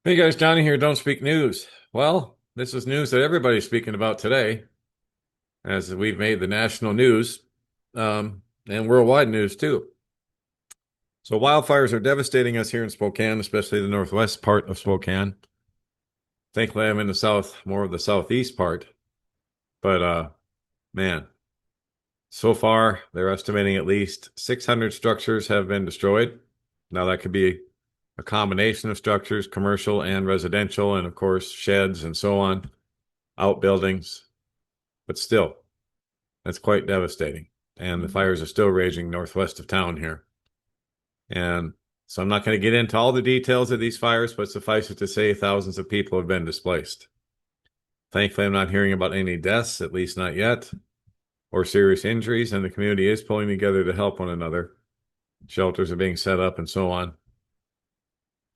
Hey guys, Johnny here, Don't Speak News. Well, this is news that everybody's speaking about today, as we've made the national news, and worldwide news too. So wildfires are devastating us here in Spokane, especially the northwest part of Spokane. Thankfully, I'm in the south, more of the southeast part. But man, so far they're estimating at least 600 structures have been destroyed. Now that could be a combination of structures, commercial and residential, and of course sheds and so on, outbuildings. But still, that's quite devastating. And the fires are still raging northwest of town here. And so I'm not going to get into all the details of these fires, but suffice it to say, thousands of people have been displaced. Thankfully, I'm not hearing about any deaths, at least not yet, or serious injuries, and the community is pulling together to help one another. Shelters are being set up and so on.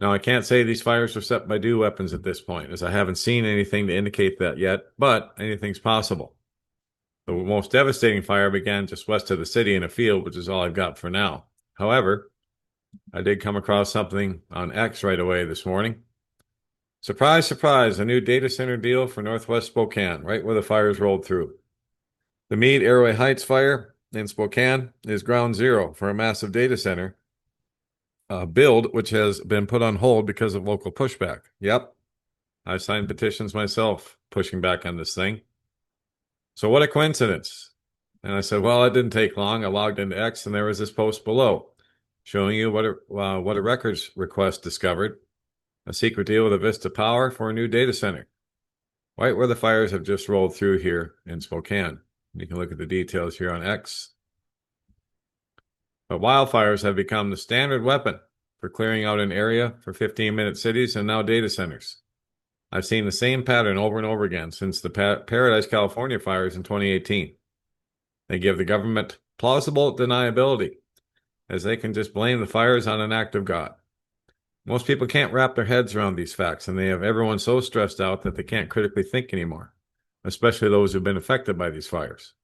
Now, I can't say these fires are set by dew weapons at this point, as I haven't seen anything to indicate that yet, but anything's possible. The most devastating fire began just west of the city in a field, which is all I've got for now. However, I did come across something on X right away this morning. Surprise, surprise, a new data center deal for Northwest Spokane, right where the fires rolled through. The Meade Airway Heights fire in Spokane is ground zero for a massive data center build, which has been put on hold because of local pushback. Yep, I signed petitions myself pushing back on this thing. So what a coincidence. And I said, well, it didn't take long. I logged into X and there was this post below showing you what a records request discovered, a secret deal with a Vista Power for a new data center, right where the fires have just rolled through here in Spokane. You can look at the details here on X. But wildfires have become the standard weapon for clearing out an area for 15-minute cities and now data centers. I've seen the same pattern over and over again since the Paradise, California fires in 2018. They give the government plausible deniability, as they can just blame the fires on an act of God. Most people can't wrap their heads around these facts, and they have everyone so stressed out that they can't critically think anymore, especially those who've been affected by these fires.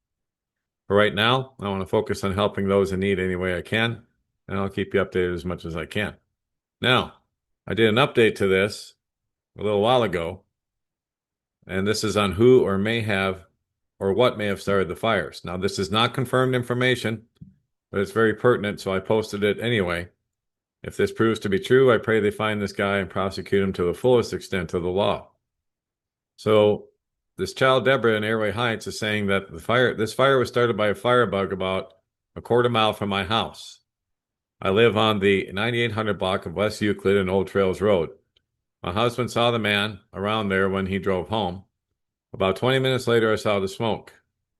For right now, I want to focus on helping those in need any way I can, and I'll keep you updated as much as I can. Now, I did an update to this a little while ago, and this is on who or may have or what may have started the fires. Now, this is not confirmed information, but it's very pertinent, so I posted it anyway. If this proves to be true, I pray they find this guy and prosecute him to the fullest extent of the law. So, this child Deborah in Airway Heights is saying that this fire was started by a firebug about a quarter mile from my house. I live on the 9800 block of West Euclid and Old Trails Road. My husband saw the man around there when he drove home. About 20 minutes later, I saw the smoke.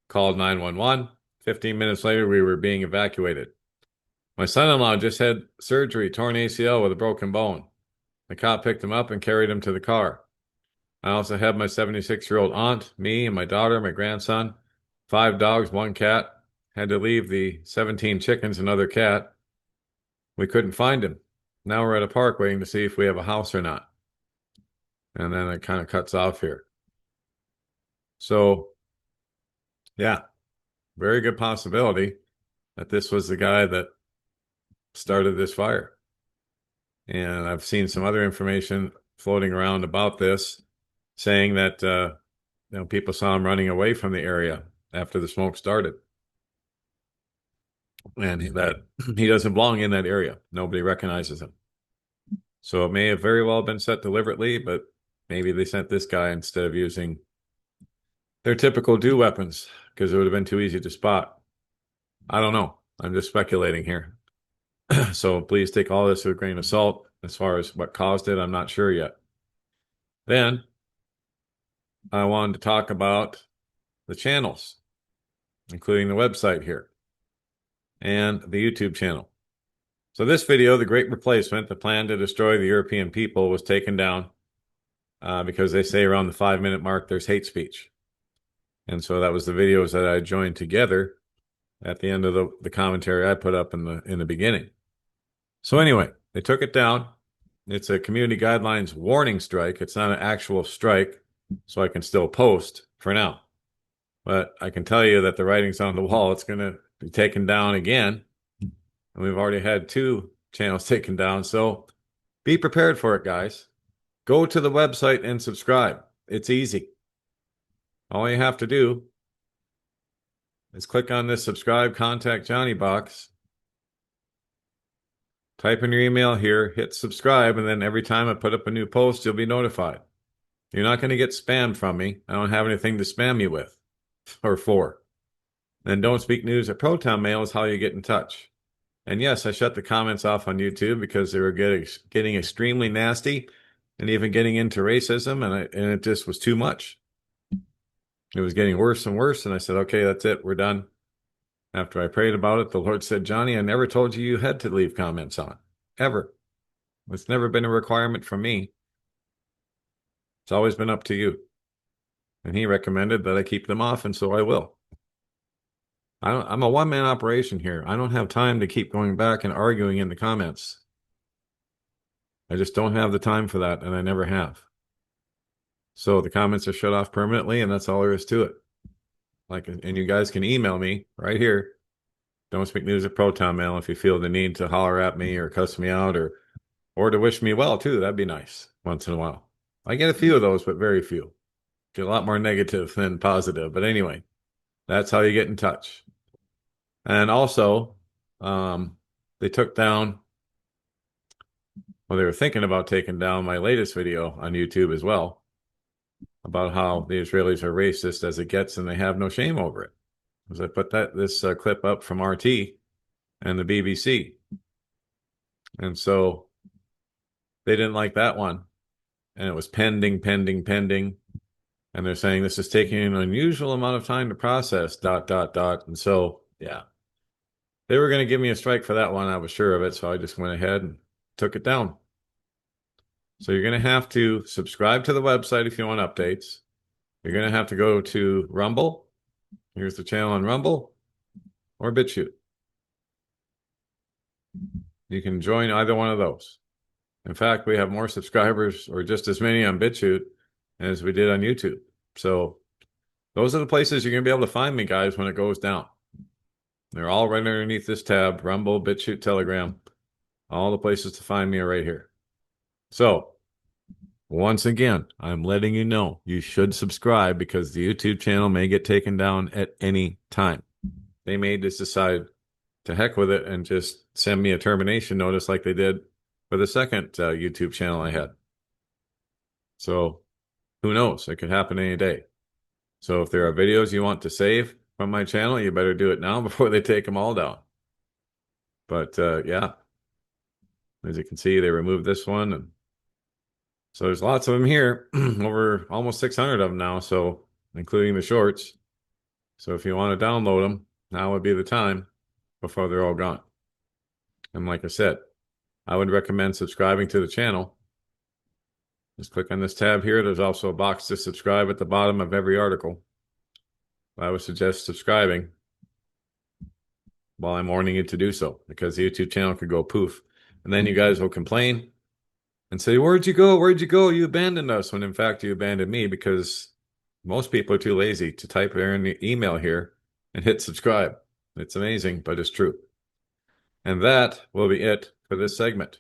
Called 911. 15 minutes later, we were being evacuated. My son-in-law just had surgery, torn ACL with a broken bone. The cop picked him up and carried him to the car. I also had my 76-year-old aunt, me, and my daughter, my grandson, 5 dogs, 1 cat. Had to leave the 17 chickens, another cat. We couldn't find him. Now we're at a park waiting to see if we have a house or not. And then it kind of cuts off here. So, yeah, very good possibility that this was the guy that started this fire. And I've seen some other information floating around about this, saying that people saw him running away from the area after the smoke started, and that he doesn't belong in that area. Nobody recognizes him. So it may have very well been set deliberately, but maybe they sent this guy instead of using their typical dew weapons because it would have been too easy to spot. I don't know. I'm just speculating here. So please take all this with a grain of salt. As far as what caused it, I'm not sure yet. Then I wanted to talk about the channels, including the website here and the YouTube channel. So this video, The Great Replacement, the plan to destroy the European people, was taken down because they say around the 5-minute mark there's hate speech. And so that was the videos that I joined together at the end of the commentary I put up in the beginning. So anyway, they took it down. It's a community guidelines warning strike. It's not an actual strike, so I can still post for now. But I can tell you that the writing's on the wall. It's going to be taken down again. And we've already had 2 channels taken down. So be prepared for it, guys. Go to the website and subscribe. It's easy. All you have to do is click on this subscribe contact Johnny box, type in your email here, hit subscribe, and then every time I put up a new post, you'll be notified. You're not going to get spam from me. I don't have anything to spam you with or for. And Don't Speak News at Proton Mail is how you get in touch. And yes, I shut the comments off on YouTube because they were getting extremely nasty and even getting into racism, and it just was too much. It was getting worse and worse, and I said, okay, that's it. We're done. After I prayed about it, the Lord said, Johnny, I never told you you had to leave comments on. Ever. It's never been a requirement from me. It's always been up to you. And he recommended that I keep them off, and so I will. I'm a one-man operation here. I don't have time to keep going back and arguing in the comments. I just don't have the time for that, and I never have. So the comments are shut off permanently, and that's all there is to it. And you guys can email me right here. Don't Speak News at Proton Mail if you feel the need to holler at me or cuss me out or to wish me well too. That'd be nice once in a while. I get a few of those, but very few. Get a lot more negative than positive. But anyway, that's how you get in touch. And also, they took down, well, they were thinking about taking down my latest video on YouTube as well about how the Israelis are racist as it gets and they have no shame over it. As I put this clip up from RT and the BBC. And so they didn't like that one. And it was pending. And they're saying this is taking an unusual amount of time to process, ... And so, yeah. They were going to give me a strike for that one. I was sure of it. So I just went ahead and took it down. So you're going to have to subscribe to the website if you want updates. You're going to have to go to Rumble. Here's the channel on Rumble or BitChute. You can join either one of those. In fact, we have more subscribers or just as many on BitChute as we did on YouTube. So those are the places you're going to be able to find me, guys, when it goes down. They're all right underneath this tab, Rumble, BitChute, Telegram. All the places to find me are right here. So once again, I'm letting you know you should subscribe because the YouTube channel may get taken down at any time. They may just decide to heck with it and just send me a termination notice like they did for the second YouTube channel I had. So who knows? It could happen any day. So if there are videos you want to save from my channel, you better do it now before they take them all down. But yeah, as you can see, they removed this one. And so there's lots of them here, over almost 600 of them now, so including the shorts. So if you want to download them, now would be the time before they're all gone. And like I said, I would recommend subscribing to the channel. Just click on this tab here. There's also a box to subscribe at the bottom of every article. I would suggest subscribing while I'm warning you to do so, because the YouTube channel could go poof. And then you guys will complain and say, where'd you go? Where'd you go? You abandoned us, when in fact you abandoned me, because most people are too lazy to type in the email here and hit subscribe. It's amazing, but it's true. And that will be it for this segment.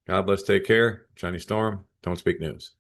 God bless, take care. Johnny Storm, Don't Speak News.